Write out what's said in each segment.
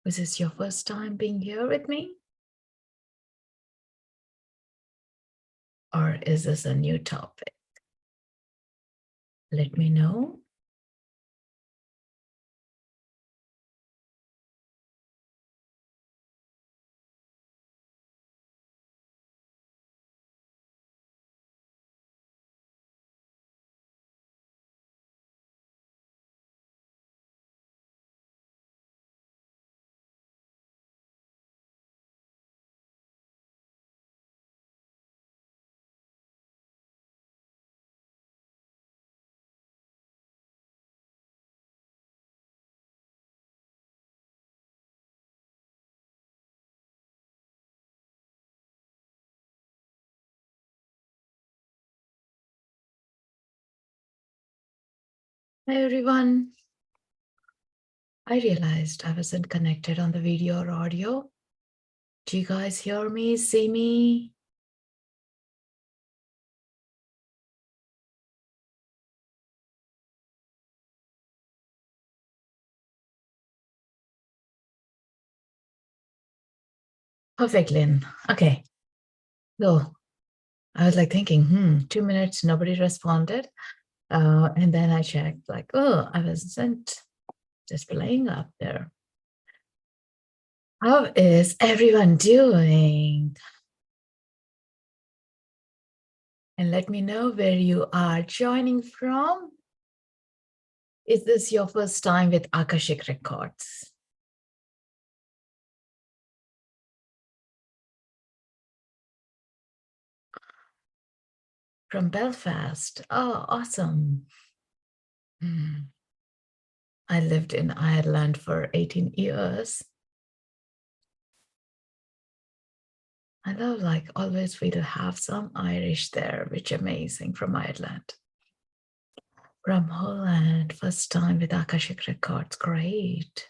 Is this your first time being here with me? Or is this a new topic? Let me know. Hi, everyone. I realized I wasn't connected on the video or audio. Do you guys hear me, see me? Perfect, Lynn. Okay. So I was like thinking, 2 minutes, nobody responded. And then I checked, like, oh, I wasn't just playing up there. How is everyone doing? And let me know where you are joining from. Is this your first time with Akashic Records? From Belfast. Oh, awesome. I lived in Ireland for 18 years. I love, like, always we to have some Irish there, which is amazing, from Ireland. From Holland, first time with Akashic Records, great.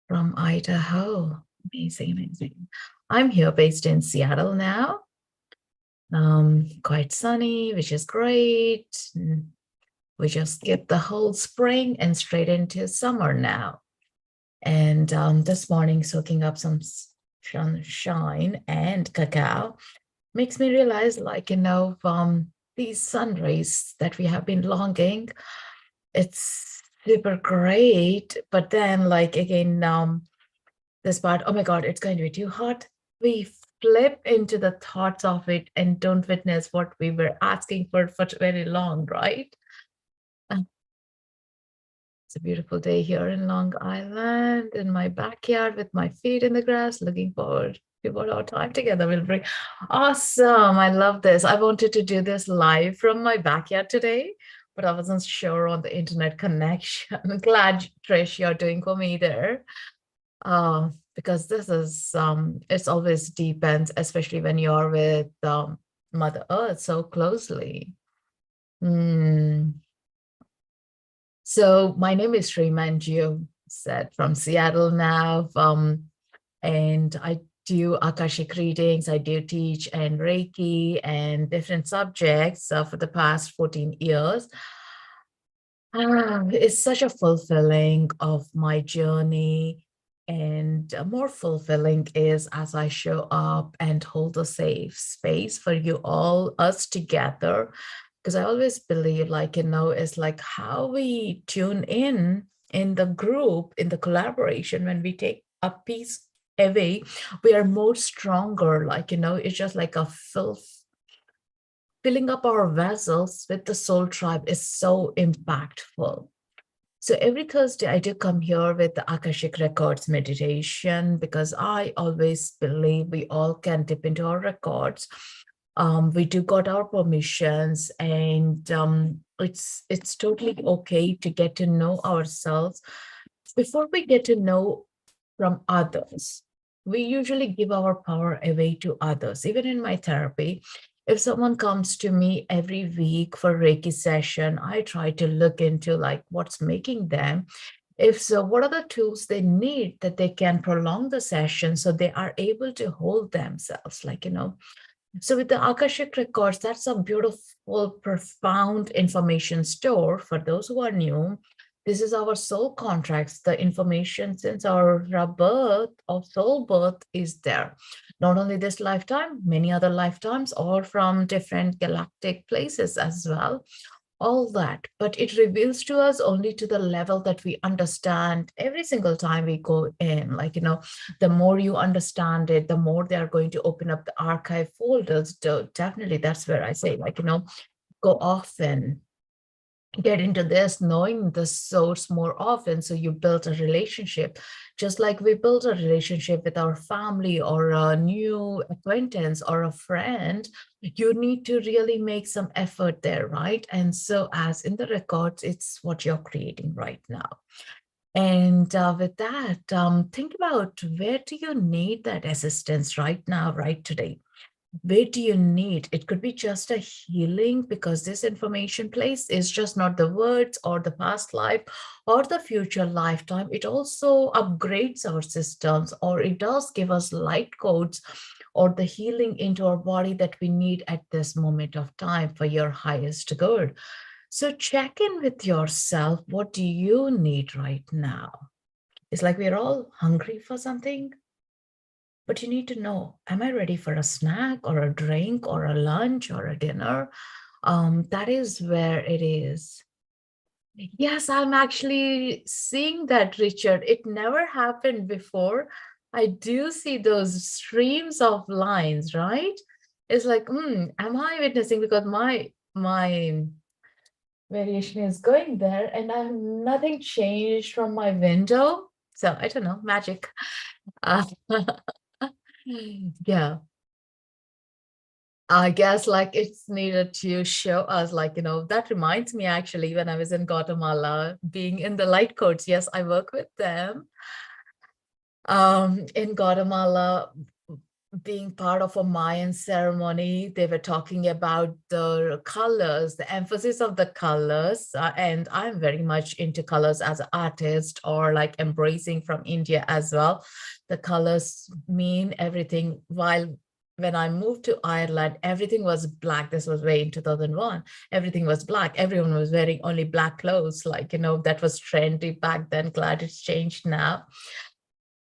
From Idaho, amazing, amazing. I'm here based in Seattle now. Quite sunny, which is great. We just skipped the whole spring and straight into summer now. And this morning, soaking up some sunshine and cacao makes me realize, like, these sun rays that we have been longing, it's super great. But then, like, again, this part, oh my God, it's going to be too hot. We flip into the thoughts of it and don't witness what we were asking for very long, right? It's a beautiful day here in Long Island, in my backyard with my feet in the grass, looking forward to what our time together will bring. Awesome. I love this. I wanted to do this live from my backyard today, but I wasn't sure on the internet connection. I'm glad, Trish, you're doing for me there. Because this is, it's always depends, especially when you're with Mother Earth so closely. So my name is Srimanju, said from Seattle now, and I do Akashic readings, I do teach and Reiki and different subjects for the past 14 years. It's such a fulfilling of my journey, and more fulfilling is as I show up and hold a safe space for you all, us together, because I always believe, like, it's like how we tune in the group, in the collaboration, when we take a piece away, we are more stronger. Like, it's just like a filling up our vessels with the soul tribe is so impactful. So every Thursday, I do come here with the Akashic Records meditation, because I always believe we all can dip into our records. We do got our permissions, and it's totally okay to get to know ourselves before we get to know from others. We usually give our power away to others. Even in my therapy, if someone comes to me every week for Reiki session, I try to look into, like, what's making them. If so, what are the tools they need that they can prolong the session so they are able to hold themselves, So with the Akashic Records, that's a beautiful, profound information store for those who are new. This is our soul contracts. The information since our birth of soul birth is there. Not only this lifetime, many other lifetimes, or from different galactic places as well. All that, but it reveals to us only to the level that we understand every single time we go in. Like, the more you understand it, the more they are going to open up the archive folders. Definitely, that's where I say, like, go often, get into this, knowing the source more often, so you build a relationship, just like we build a relationship with our family or a new acquaintance or a friend. You need to really make some effort there, right? And so as in the records, it's what you're creating right now. And with that, think about, where do you need that assistance right now, right today? Where do you need? It could be just a healing, because this information place is just not the words or the past life or the future lifetime. It also upgrades our systems, or it does give us light codes or the healing into our body that we need at this moment of time for your highest good. So check in with yourself. What do you need right now? It's like we're all hungry for something. But you need to know, am I ready for a snack or a drink or a lunch or a dinner? That is where it is. Yes, I'm actually seeing that, Richard. It never happened before. I do see those streams of lines, right? It's like, am I witnessing? Because my variation is going there, and I have nothing changed from my window. So I don't know, magic. Uh, yeah. I guess like it's needed to show us, like, that reminds me actually when I was in Guatemala, being in the light codes. Yes, I work with them. In Guatemala, being part of a Mayan ceremony, they were talking about the colors, the emphasis of the colors. And I'm very much into colors as an artist, or like embracing from India as well. The colors mean everything. While when I moved to Ireland, everything was black. This was way in 2001. Everything was black. Everyone was wearing only black clothes. Like, that was trendy back then. Glad it's changed now.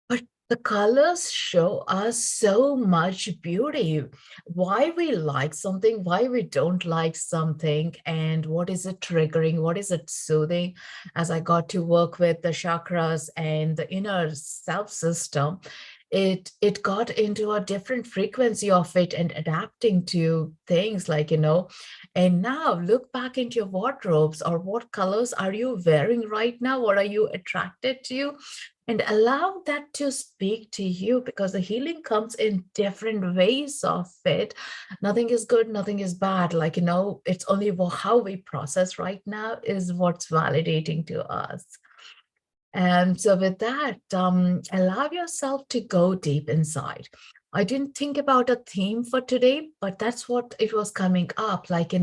But the colors show us so much beauty, why we like something, why we don't like something, and what is it triggering, what is it soothing. As I got to work with the chakras and the inner self system, it got into a different frequency of it and adapting to things, like, and now look back into your wardrobes, or what colors are you wearing right now, what are you attracted to, and allow that to speak to you, because the healing comes in different ways of it. Nothing is good, nothing is bad. Like, it's only how we process right now is what's validating to us. And so with that, allow yourself to go deep inside. I didn't think about a theme for today, but that's what it was coming up. Like,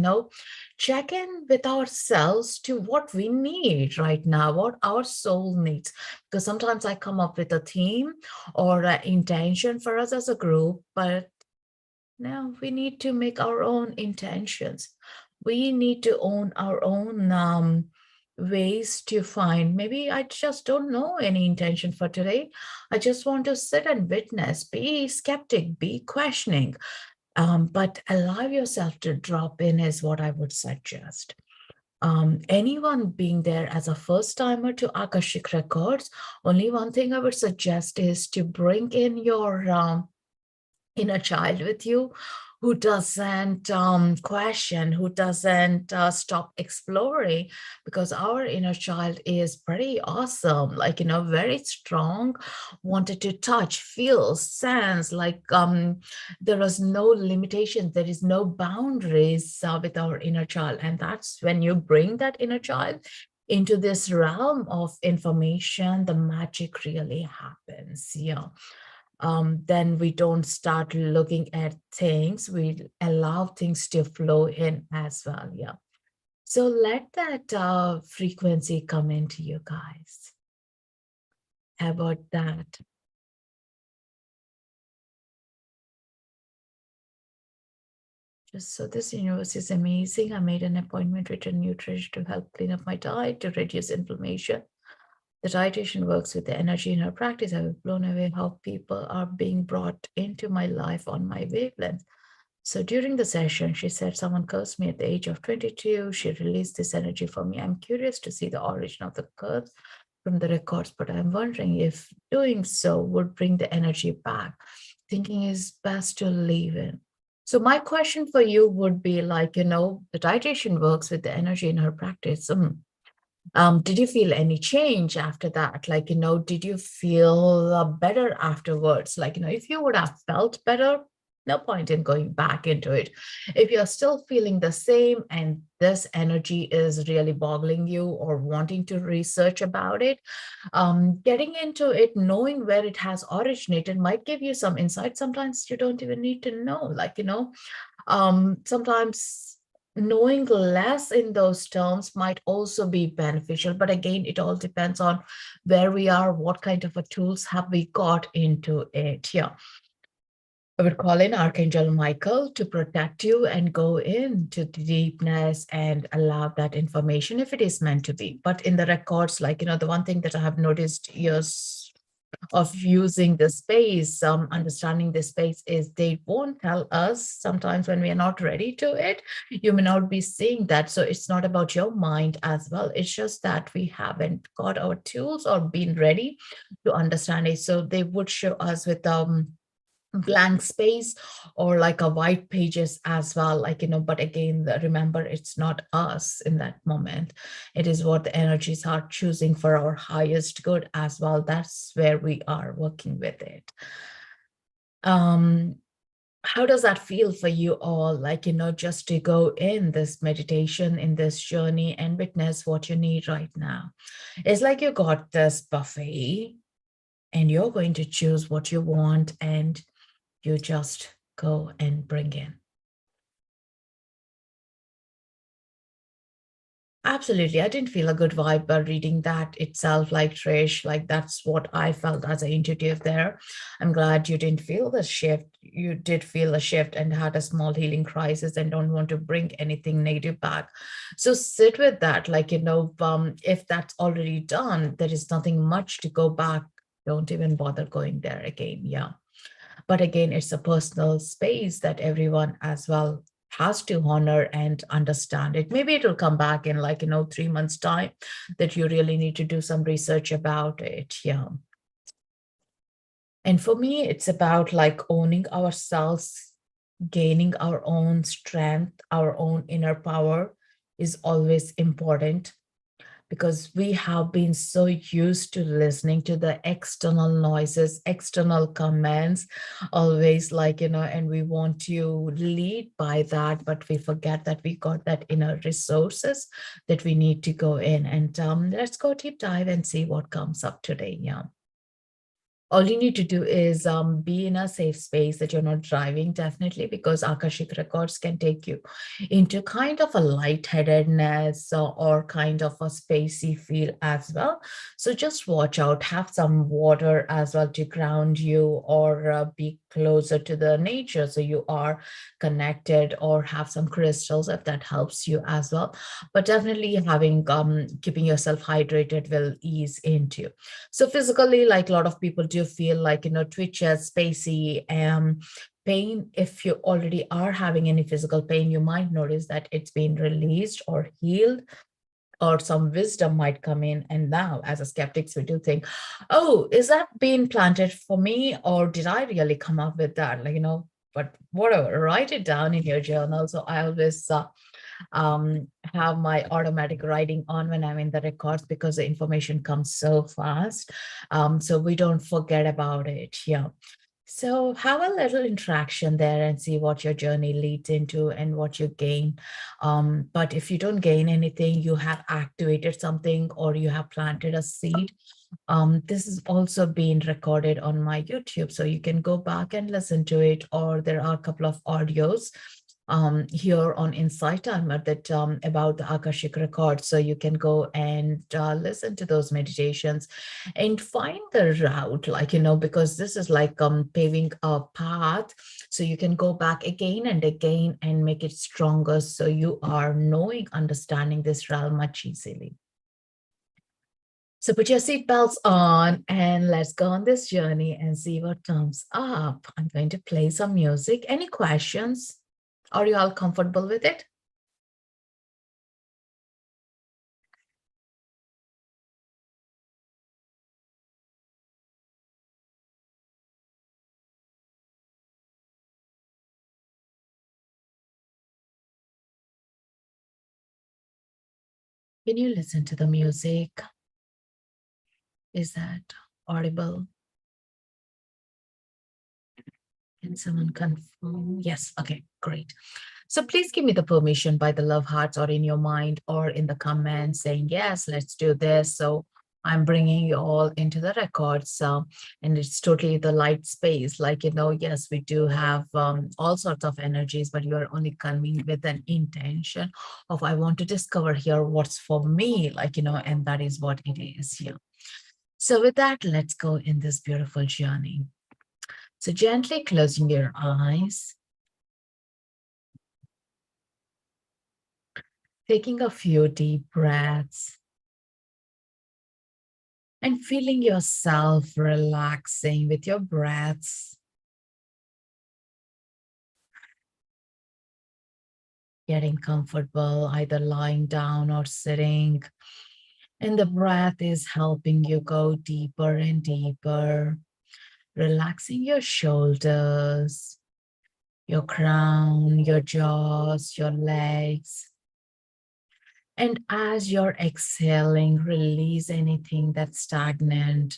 check in with ourselves to what we need right now, what our soul needs. Because sometimes I come up with a theme or an intention for us as a group, but now we need to make our own intentions. We need to own our own ways to find. Maybe I just don't know any intention for today. I just want to sit and witness, be skeptic, be questioning, but allow yourself to drop in is what I would suggest. Anyone being there as a first timer to Akashic Records, only one thing I would suggest is to bring in your inner child with you, who doesn't question, who doesn't stop exploring, because our inner child is pretty awesome, like, very strong, wanted to touch, feel, sense, like there is no limitation, there is no boundaries with our inner child. And that's when you bring that inner child into this realm of information, the magic really happens. Yeah. Then we don't start looking at things, we allow things to flow in as well. Yeah. So let that frequency come into you guys. How about that? So this universe is amazing. I made an appointment with a nutrition to help clean up my diet to reduce inflammation. The dietitian works with the energy in her practice. I was blown away how people are being brought into my life on my wavelength. So during the session, she said, someone cursed me at the age of 22. She released this energy for me. I'm curious to see the origin of the curse from the records, but I'm wondering if doing so would bring the energy back. Thinking is best to leave it. So my question for you would be like, the dietitian works with the energy in her practice. Did you feel any change after that? Like, did you feel better afterwards? Like, if you would have felt better, no point in going back into it. If you're still feeling the same and this energy is really boggling you or wanting to research about it, getting into it, knowing where it has originated might give you some insight. Sometimes you don't even need to know, like, sometimes knowing less in those terms might also be beneficial, but again, it all depends on where we are, what kind of a tools have we got into it. Yeah, I would call in Archangel Michael to protect you and go into the deepness and allow that information if it is meant to be. But in the records, like, the one thing that I have noticed years of using the space, understanding the space, is they won't tell us sometimes when we are not ready to it. You may not be seeing that. So it's not about your mind as well. It's just that we haven't got our tools or been ready to understand it. So they would show us with blank space or like a white pages as well, like, but again, remember, it's not us in that moment. It is what the energies are choosing for our highest good as well. That's where we are working with it. How does that feel for you all, like, just to go in this meditation, in this journey, and witness what you need right now? It's like you got this buffet and you're going to choose what you want, and you just go and bring in. Absolutely. I didn't feel a good vibe by reading that itself, like Trish, like that's what I felt as an intuitive there. I'm glad you didn't feel the shift. You did feel a shift and had a small healing crisis and don't want to bring anything negative back. So sit with that. Like, if that's already done, there is nothing much to go back. Don't even bother going there again. Yeah. But again, it's a personal space that everyone as well has to honor and understand it. Maybe it will come back in, like, 3 months' time, that you really need to do some research about it. Yeah. And for me, it's about like owning ourselves, gaining our own strength, our own inner power is always important, because we have been so used to listening to the external noises, external comments, always, like, and we want to lead by that, but we forget that we got that inner resources that we need to go in. And let's go deep dive and see what comes up today. Yeah. All you need to do is be in a safe space that you're not driving, definitely, because Akashic Records can take you into kind of a lightheadedness or kind of a spacey feel as well. So just watch out, have some water as well to ground you, or be closer to the nature so you are connected, or have some crystals if that helps you as well. But definitely having keeping yourself hydrated will ease into. So physically, like, a lot of people do feel like, twitches, spacey, pain. If you already are having any physical pain, you might notice that it's been released or healed, or some wisdom might come in. And now, as a skeptics, we do think, oh, is that being planted for me, or did I really come up with that? Like, but whatever, write it down in your journal. So I always have my automatic writing on when I'm in the records, because the information comes so fast. So we don't forget about it. Yeah. So have a little interaction there and see what your journey leads into and what you gain. But if you don't gain anything, you have activated something or you have planted a seed. This is also being recorded on my YouTube, so you can go back and listen to it, or there are a couple of audios here on Insight Timer that about the Akashic Record. So you can go and listen to those meditations and find the route, like, because this is like paving a path. So you can go back again and again and make it stronger. So you are knowing, understanding this realm much easily. So put your seatbelts on and let's go on this journey and see what comes up. I'm going to play some music. Any questions? Are you all comfortable with it? Can you listen to the music? Is that audible? Can someone confirm? Yes. Okay, great. So please give me the permission by the love hearts or in your mind or in the comments saying, yes, let's do this. So I'm bringing you all into the records, and it's totally the light space. Like, yes, we do have all sorts of energies, but you are only coming with an intention of, I want to discover here what's for me, like, and that is what it is here. So with that, let's go in this beautiful journey. So gently closing your eyes, taking a few deep breaths, and feeling yourself relaxing with your breaths, getting comfortable, either lying down or sitting. And the breath is helping you go deeper and deeper, relaxing your shoulders, your crown, your jaws, your legs. And as you're exhaling, release anything that's stagnant,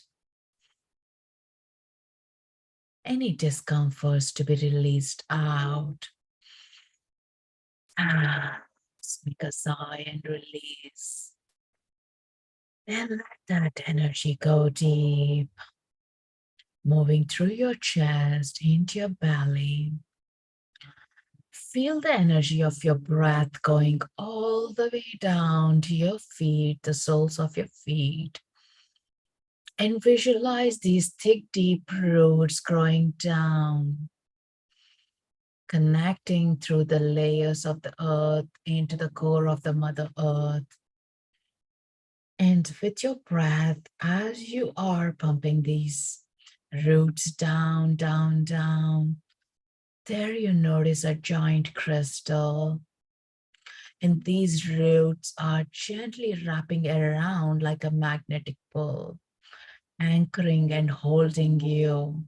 any discomforts to be released out. Just make a sigh and release. And let that energy go deep, moving through your chest into your belly. Feel the energy of your breath going all the way down to your feet, the soles of your feet. And visualize these thick, deep roots growing down, connecting through the layers of the earth into the core of the Mother Earth. And with your breath, as you are pumping these roots down, down, down, there you notice a giant crystal. And these roots are gently wrapping around like a magnetic pull, anchoring and holding you.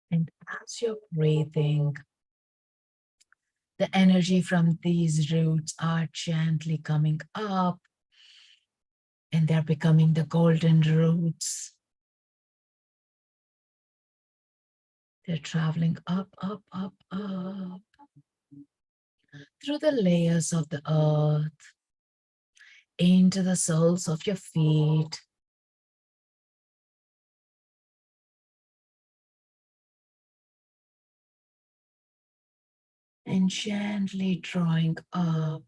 And as you're breathing, the energy from these roots are gently coming up, and they're becoming the golden roots. They're traveling up, up, up, up through the layers of the earth, into the soles of your feet, and gently drawing up.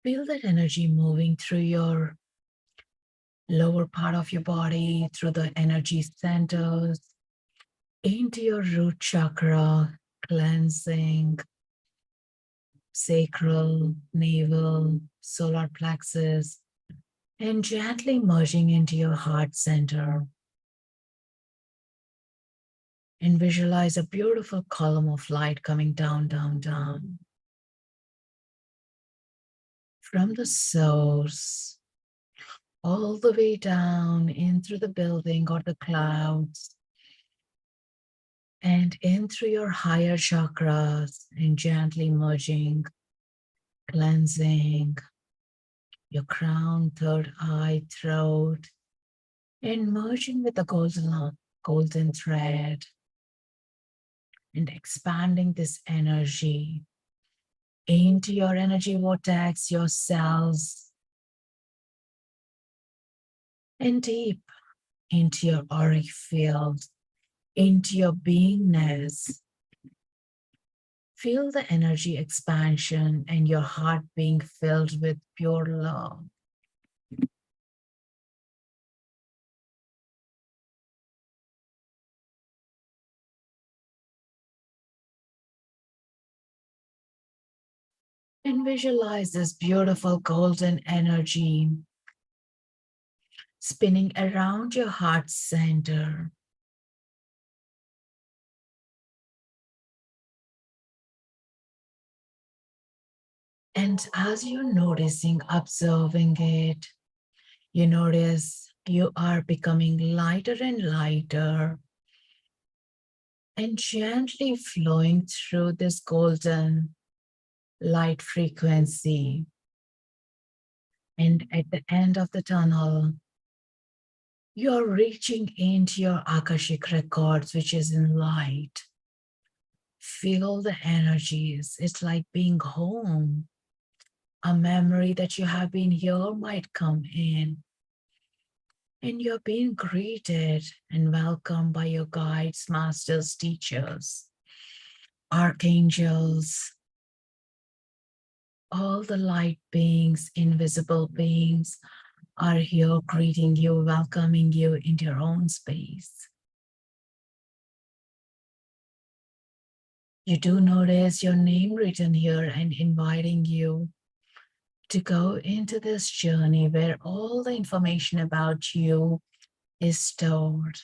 Feel that energy moving through your lower part of your body, through the energy centers, into your root chakra, cleansing sacral, navel, solar plexus, and gently merging into your heart center. And visualize a beautiful column of light coming down, down, down from the source all the way down in through the building or the clouds and in through your higher chakras and gently merging, cleansing your crown, third eye, throat, and merging with the golden thread and expanding this energy into your energy vortex, your cells, and deep into your auric field, into your beingness. Feel the energy expansion and your heart being filled with pure love. And visualize this beautiful golden energy spinning around your heart center. And as you're noticing, observing it, you notice you are becoming lighter and lighter and gently flowing through this golden light frequency. And at the end of the tunnel, you're reaching into your Akashic records, which is in light. Feel the energies. It's like being home. A memory that you have been here might come in. And you're being greeted and welcomed by your guides, masters, teachers, archangels, all the light beings, invisible beings are here greeting you, welcoming you into your own space. You do notice your name written here and inviting you to go into this journey where all the information about you is stored.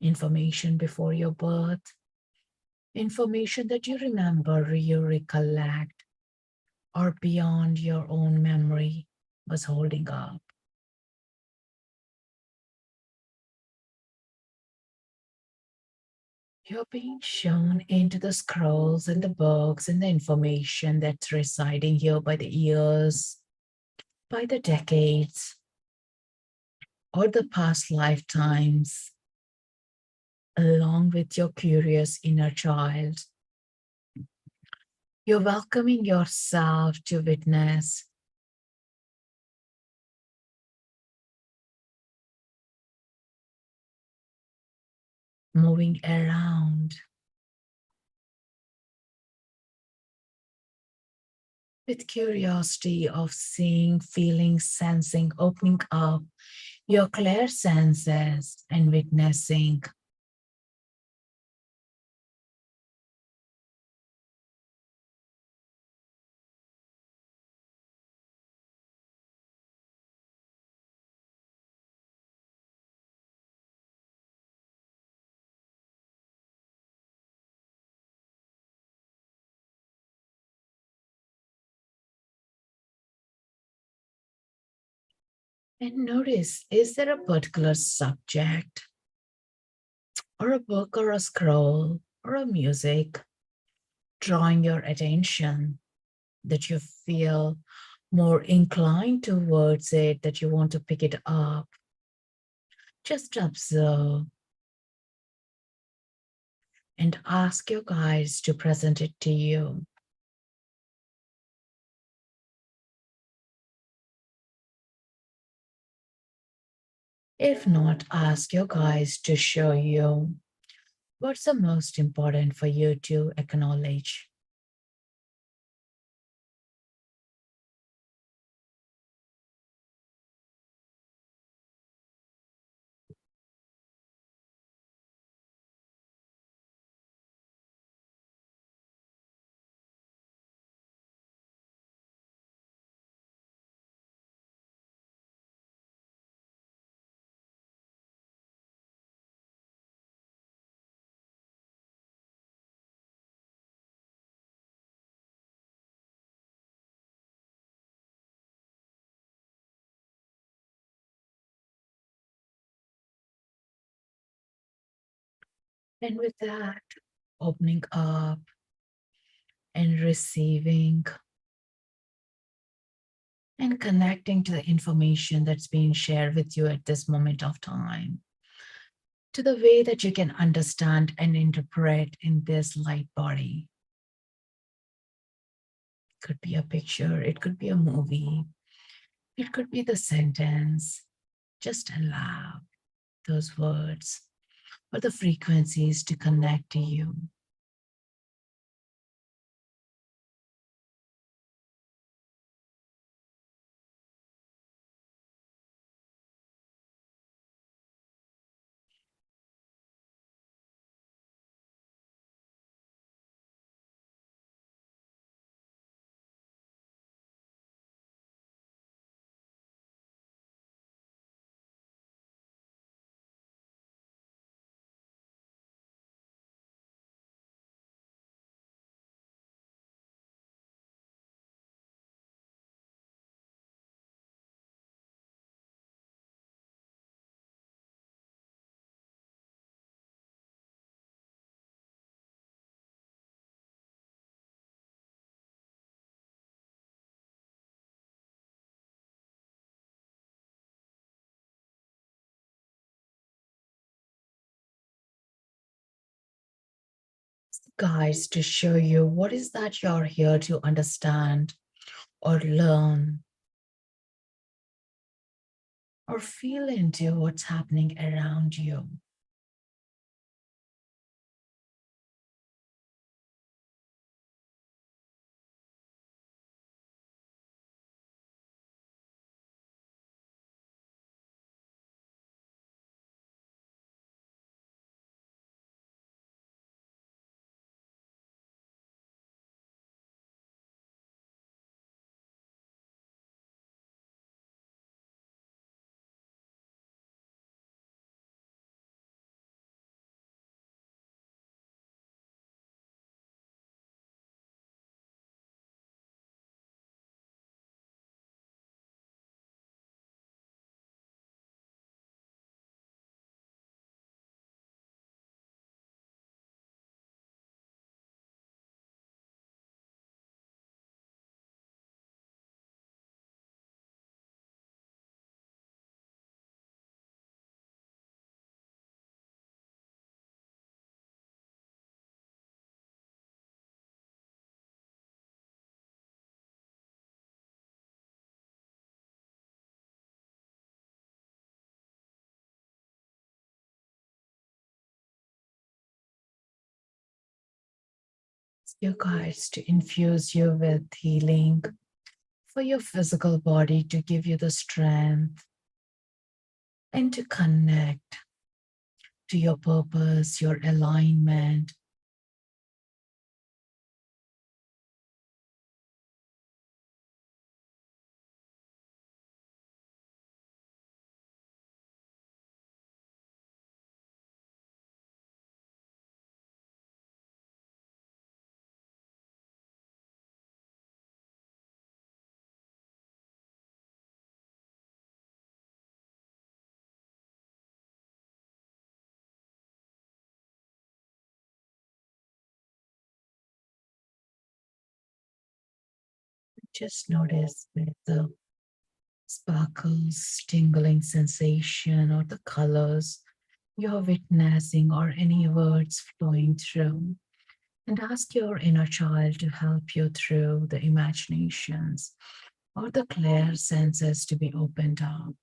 Information before your birth, information that you remember, you recollect, or beyond your own memory was holding up. You're being shown into the scrolls and the books and the information that's residing here by the years, by the decades, or the past lifetimes, along with your curious inner child. You're welcoming yourself to witness moving around with curiosity of seeing, feeling, sensing, opening up your clear senses and witnessing. And notice, is there a particular subject or a book or a scroll or a music drawing your attention that you feel more inclined towards it, that you want to pick it up? Just observe and ask your guides to present it to you. If not, ask your guides to show you what's the most important for you to acknowledge. And with that, opening up and receiving and connecting to the information that's being shared with you at this moment of time. to the way that you can understand and interpret in this light body. It could be a picture, it could be a movie, it could be the sentence. Just allow those words or the frequencies to connect to you. Guys, to show you what is that you're here to understand or learn or feel into what's happening around you. You guys to infuse you with healing for your physical body, to give you the strength and to connect to your purpose, your alignment. Just notice with the sparkles, tingling sensation, or the colors you're witnessing, or any words flowing through. And ask your inner child to help you through the imaginations or the clear senses to be opened up.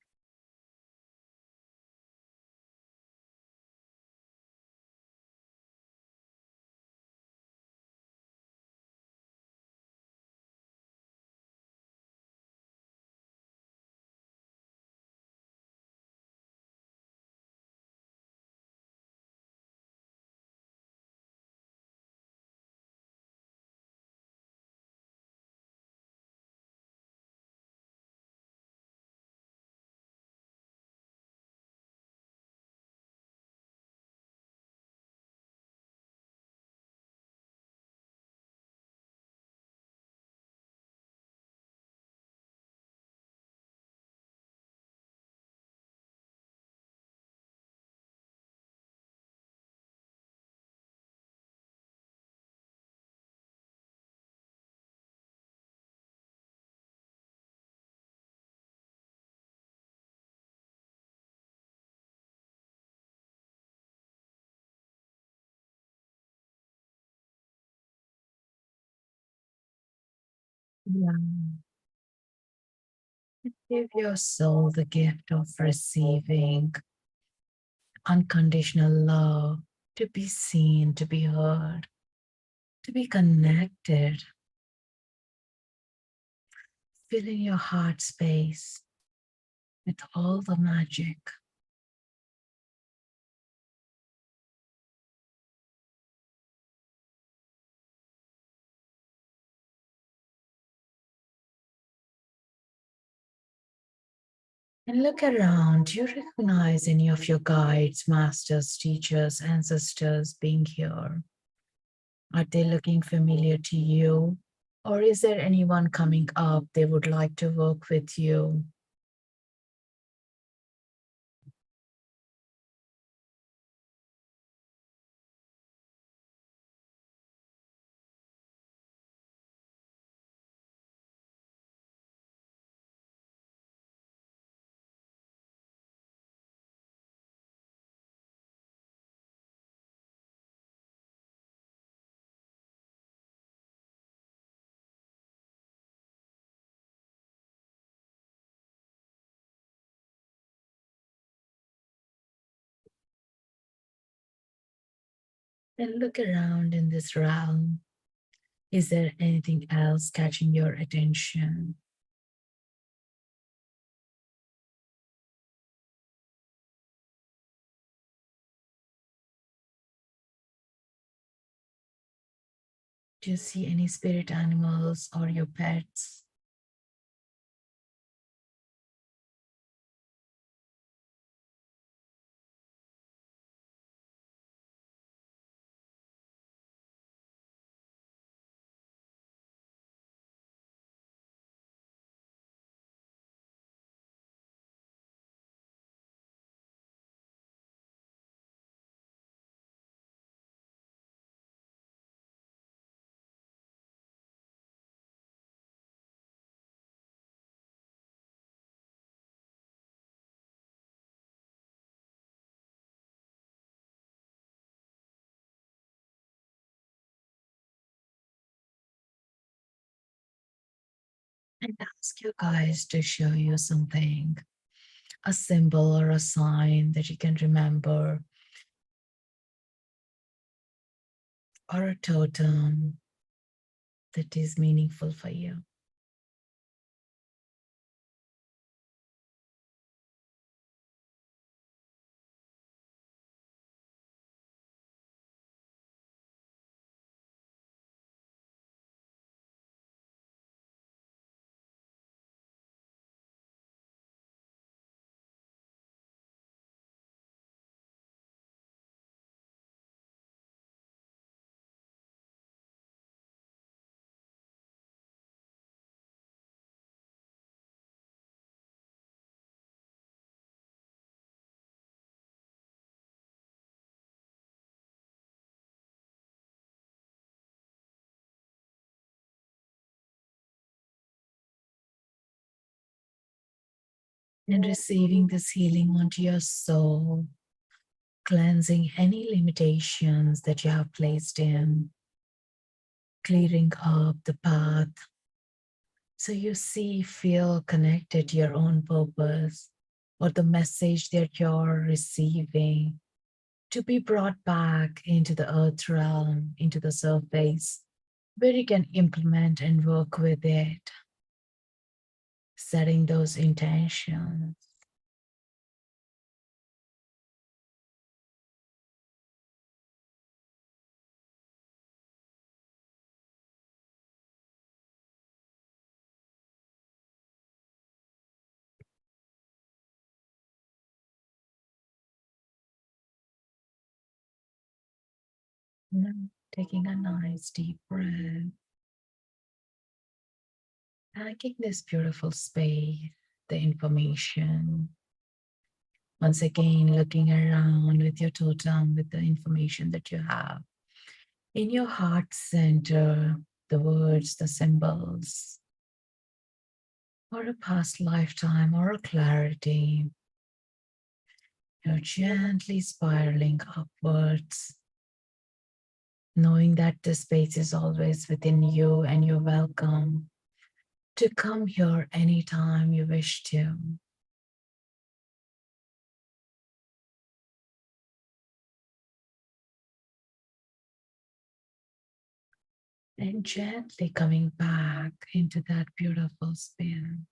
Yeah. Give your soul the gift of receiving unconditional love, to be seen, to be heard, to be connected. Fill in your heart space with all the magic. And look around. You recognize any of your guides, masters, teachers, ancestors being here. Are they looking familiar to you? Or is there anyone coming up they would like to work with you? And look around in this realm. Is there anything else catching your attention? Do you see any spirit animals or your pets? And ask your guys to show you something, a symbol or a sign that you can remember, or a totem that is meaningful for you. And receiving this healing onto your soul, cleansing any limitations that you have placed in, clearing up the path so you see, feel connected to your own purpose or the message that you're receiving to be brought back into the earth realm, into the surface, where you can implement and work with it, setting those intentions. Now, taking a nice deep breath, thanking this beautiful space, the information. Once again, looking around with your totem, with the information that you have. In your heart center, the words, the symbols, or a past lifetime, or a clarity, you're gently spiraling upwards, knowing that the space is always within you and you're welcome. to come here anytime you wish to. And gently coming back into that beautiful spin.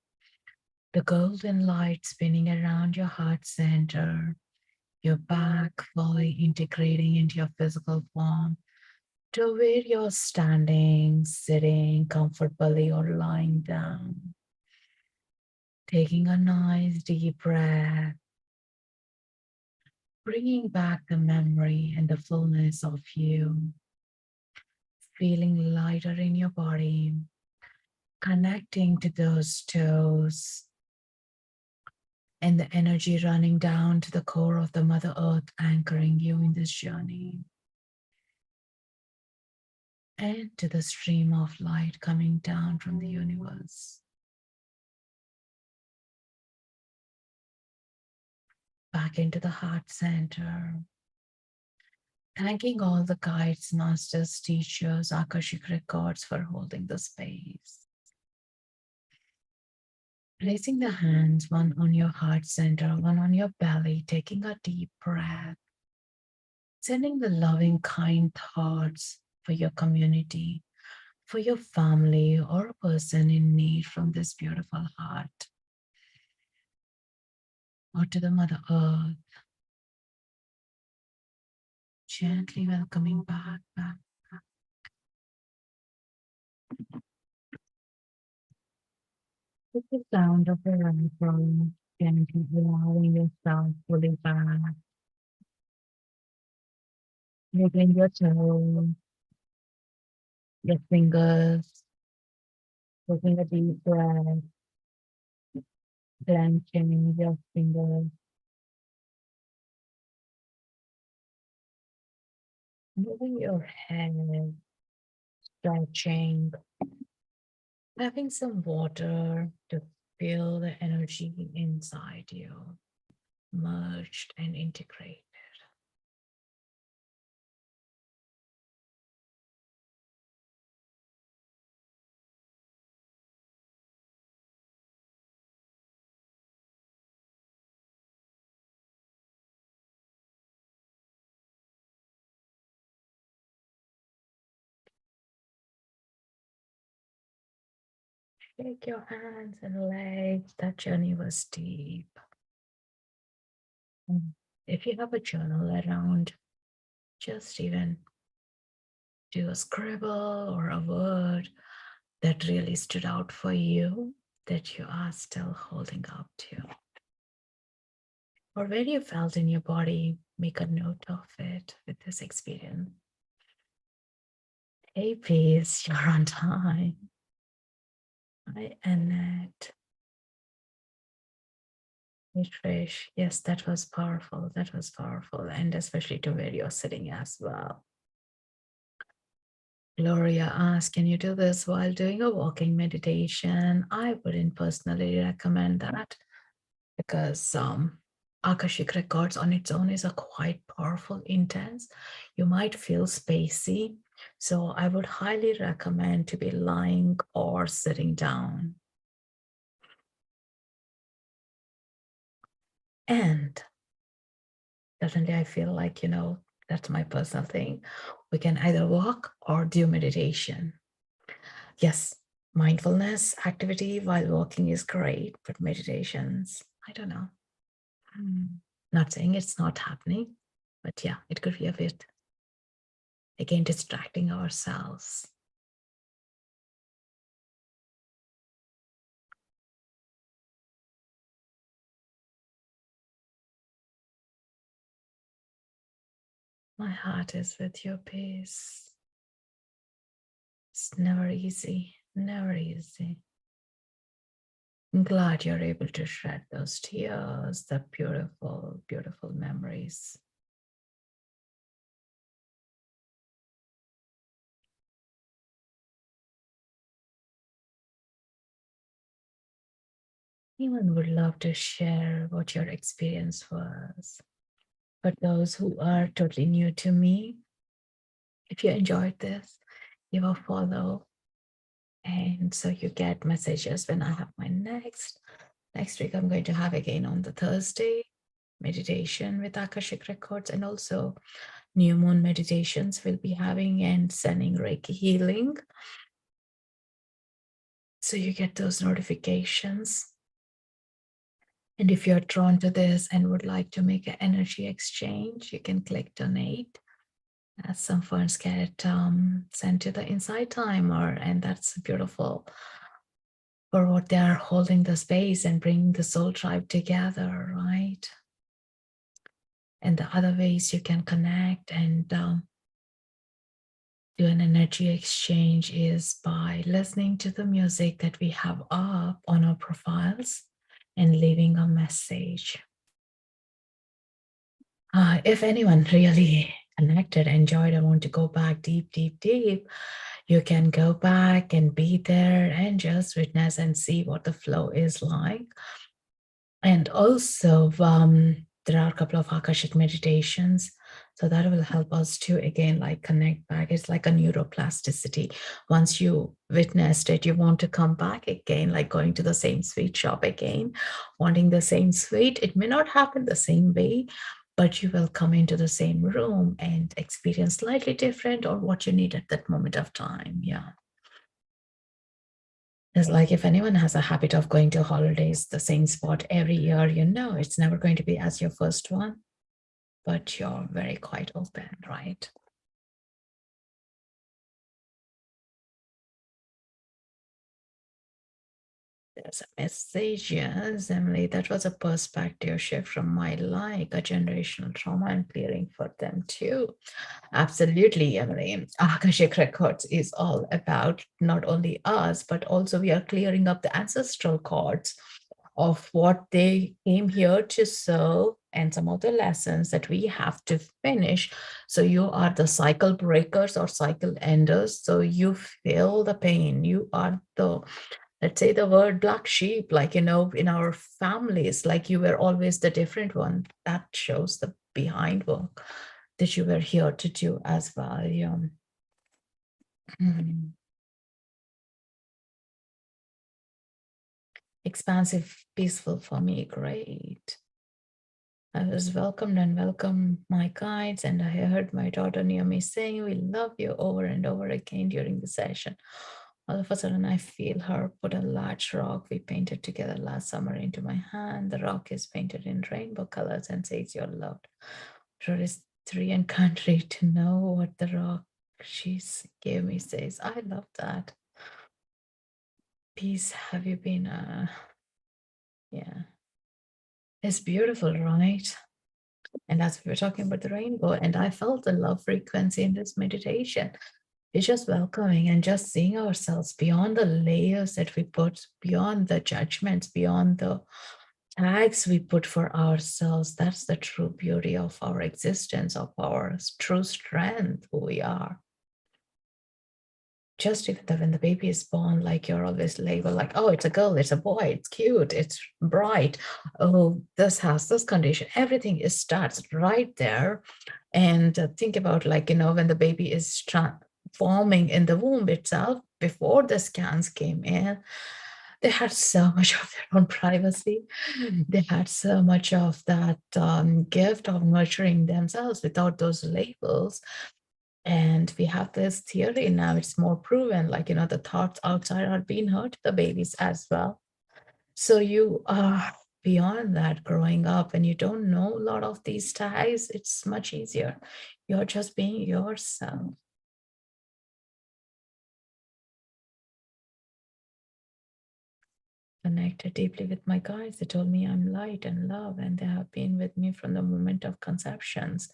The golden light spinning around your heart center, your back fully integrating into your physical form to where you're standing, sitting comfortably, or lying down. Taking a nice deep breath, bringing back the memory and the fullness of you, feeling lighter in your body, connecting to those toes, and the energy running down to the core of the Mother Earth, anchoring you in this journey. And to the stream of light coming down from the universe. Back into the heart center. Thanking all the guides, masters, teachers, Akashic Records for holding the space. Placing the hands, one on your heart center, one on your belly, taking a deep breath. Sending the loving, kind thoughts for your community, for your family, or a person in need from this beautiful heart. Or to the Mother Earth. Gently welcoming back. With the sound of the rifle, gently allowing yourself fully back. Wiggling your toes, your fingers, taking a deep breath, clenching your fingers, moving your head, stretching, having some water to feel the energy inside you, merged and integrated. Shake your hands and legs. That journey was deep. If you have a journal around, just even do a scribble or a word that really stood out for you that you are still holding up to. Or where you felt in your body, make a note of it with this experience. Hey, peace, you're on time. Hi, Annette. Hey, Trish. Yes, that was powerful. That was powerful. And especially to where you're sitting as well. Gloria asked, can you do this while doing a walking meditation? I wouldn't personally recommend that because Akashic Records on its own is a quite powerful, intense. You might feel spacey. So I would highly recommend to be lying or sitting down. And definitely I feel like, that's my personal thing. We can either walk or do meditation. Yes, mindfulness activity while walking is great, but meditations, I don't know. Not saying it's not happening, but yeah, it could be a bit, again, distracting ourselves. My heart is with your peace. It's never easy, never easy. I'm glad you're able to shed those tears, the beautiful, beautiful memories. Anyone would love to share what your experience was. For those who are totally new to me, if you enjoyed this, give a follow, And so you get messages when I have my next week. I'm going to have again on the Thursday meditation with Akashic Records, and also new moon meditations we'll be having, and sending Reiki healing. So you get those notifications. And if you're drawn to this and would like to make an energy exchange, you can click donate. As some funds get sent to the Inside Timer, and that's beautiful for what they are holding the space and bringing the soul tribe together, right? And the other ways you can connect and do an energy exchange is by listening to the music that we have up on our profiles and leaving a message. If anyone really connected, enjoyed, and want to go back deep, you can go back and be there and just witness and see what the flow is like. And also, there are a couple of Akashic meditations. So that will help us to, again, like connect back. It's like a neuroplasticity. Once you witnessed it, you want to come back again, like going to the same sweet shop again, wanting the same sweet. It may not happen the same way, but you will come into the same room and experience slightly different or what you need at that moment of time. Yeah. It's like if anyone has a habit of going to holidays, the same spot every year, you know, it's never going to be as your first one, but you're very quite open, right? There's a message, yes, Emily. That was a perspective shift from my life, a generational trauma I'm clearing for them too. Absolutely, Emily. Akashic Records is all about not only us, but also we are clearing up the ancestral cords of what they came here to serve and some of the lessons that we have to finish. So you are the cycle breakers or cycle enders. So you feel the pain. You are the, let's say, the word black sheep, like, you know, in our families, like you were always the different one. That shows the behind work that you were here to do as well. Yeah. Expansive, peaceful for me, great. I was welcomed and welcomed my guides, and I heard my daughter near me saying, "We love you," over and over again during the session. All of a sudden, I feel her put a large rock we painted together last summer into my hand. The rock is painted in rainbow colors and says, "You're loved." It is three and country to know what the rock she gave me says. I love that. Peace, have you been? Yeah. It's beautiful, right? And as we were talking about the rainbow, and I felt the love frequency in this meditation. It's just welcoming and just seeing ourselves beyond the layers that we put, beyond the judgments, beyond the tags we put for ourselves. That's the true beauty of our existence, of our true strength, who we are. Just even when the baby is born, like you're always labeled like, oh, it's a girl, it's a boy, it's cute, it's bright. Oh, this has this condition. Everything is starts right there. And think about, like, you know, when the baby is forming in the womb itself, before the scans came in, they had so much of their own privacy. They had so much of that gift of nurturing themselves without those labels. And we have this theory now, it's more proven, like, you know, the thoughts outside are being heard to the babies as well. So you are beyond that growing up and you don't know a lot of these tags, it's much easier. You're just being yourself. Connected deeply with my guides. They told me I'm light and love, and they have been with me from the moment of conceptions.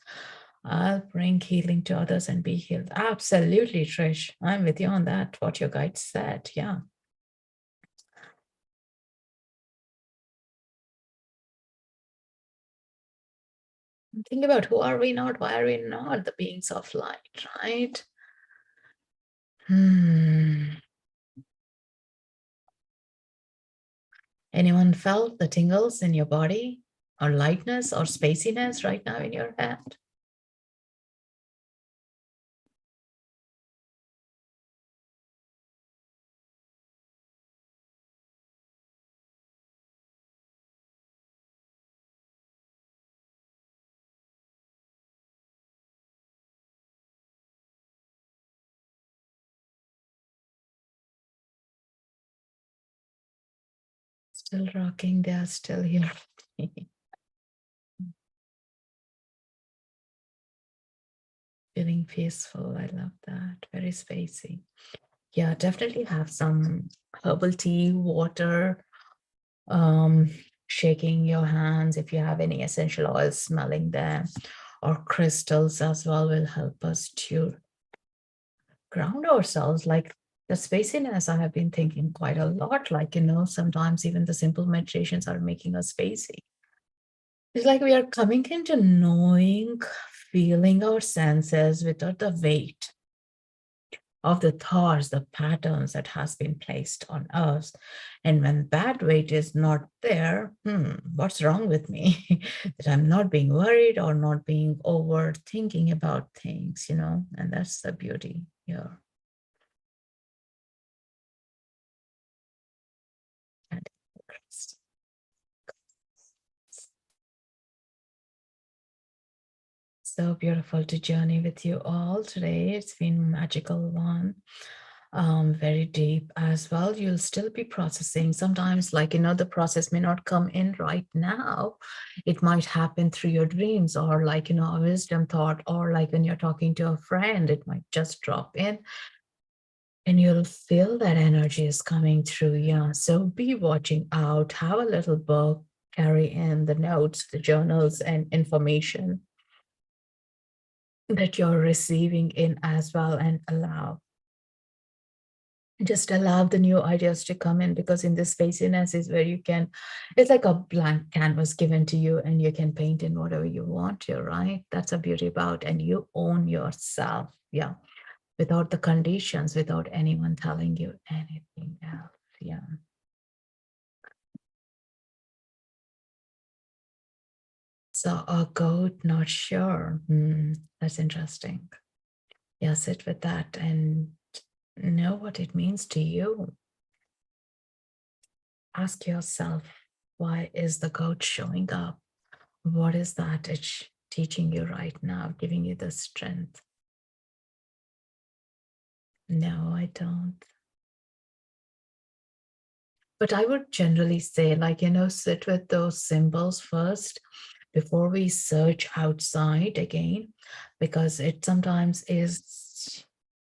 I'll bring healing to others and be healed. Absolutely, Trish. I'm with you on that, what your guide said. Yeah. Think about who are we not? Why are we not the beings of light, right? Anyone felt the tingles in your body or lightness or spaciness right now in your head? Still rocking, they are still here. Feeling peaceful. I love that. Very spacey. Yeah, definitely have some herbal tea, water, um, shaking your hands if you have any essential oils, smelling them, or crystals as well will help us to ground ourselves. Like the spaciness, I have been thinking quite a lot. Like, sometimes even the simple meditations are making us spacey. It's like we are coming into knowing, feeling our senses without the weight of the thoughts, the patterns that has been placed on us. And when that weight is not there, what's wrong with me? That I'm not being worried or not being overthinking about things, and that's the beauty here. And so beautiful to journey with you all today. It's been a magical one. Very deep as well. You'll still be processing. Sometimes, like, the process may not come in right now. It might happen through your dreams, or like, a wisdom thought, or like when you're talking to a friend, it might just drop in and you'll feel that energy is coming through. Yeah. So be watching out, have a little book, carry in the notes, the journals, and information that you're receiving in as well, and just allow the new ideas to come in, because in this spaciness is where you can, it's like a blank canvas given to you and you can paint in whatever you want to, right? That's a beauty about, and you own yourself. Yeah. Without the conditions, without anyone telling you anything else. Yeah. So a goat, not sure. That's interesting. Yeah, sit with that and know what it means to you. Ask yourself, why is the goat showing up? What is that it's teaching you right now, giving you the strength? No, I don't. But I would generally say, like, sit with those symbols first before we search outside again, because it sometimes is,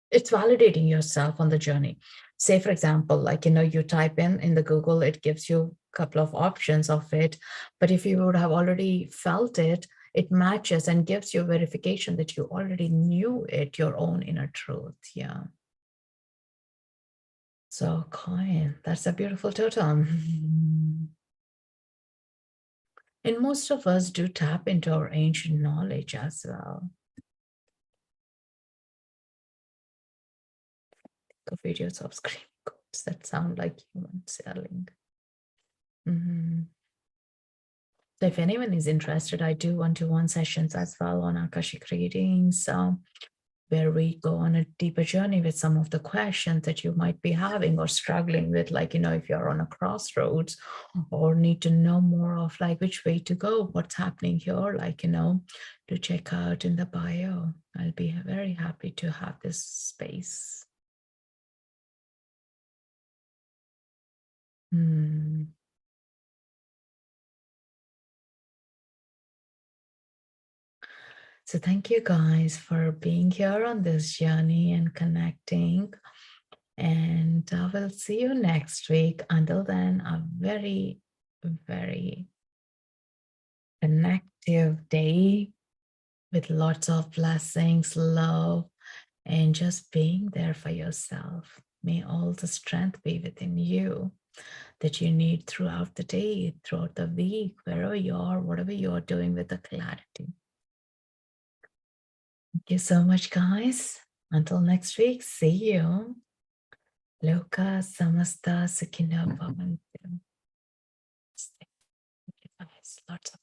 it's validating yourself on the journey. Say, for example, like, you type in the Google, it gives you a couple of options of it. But if you would have already felt it, it matches and gives you verification that you already knew it, your own inner truth. Yeah. So coin, that's a beautiful totem. And most of us do tap into our ancient knowledge as well. Of videos of screaming goats that sound like humans yelling. So if anyone is interested, I do one-to-one sessions as well on Akashic readings, where we go on a deeper journey with some of the questions that you might be having or struggling with, like, if you're on a crossroads or need to know more of like which way to go, what's happening here, like, to check out in the bio. I'll be very happy to have this space. So thank you guys for being here on this journey and connecting. And I will see you next week. Until then, a very, very connective day with lots of blessings, love, and just being there for yourself. May all the strength be within you that you need throughout the day, throughout the week, wherever you are, whatever you are doing, with the clarity. Thank you so much, guys. Until next week, see you. Loka samasta sukhino bhavantu. Thank you, guys. Lots of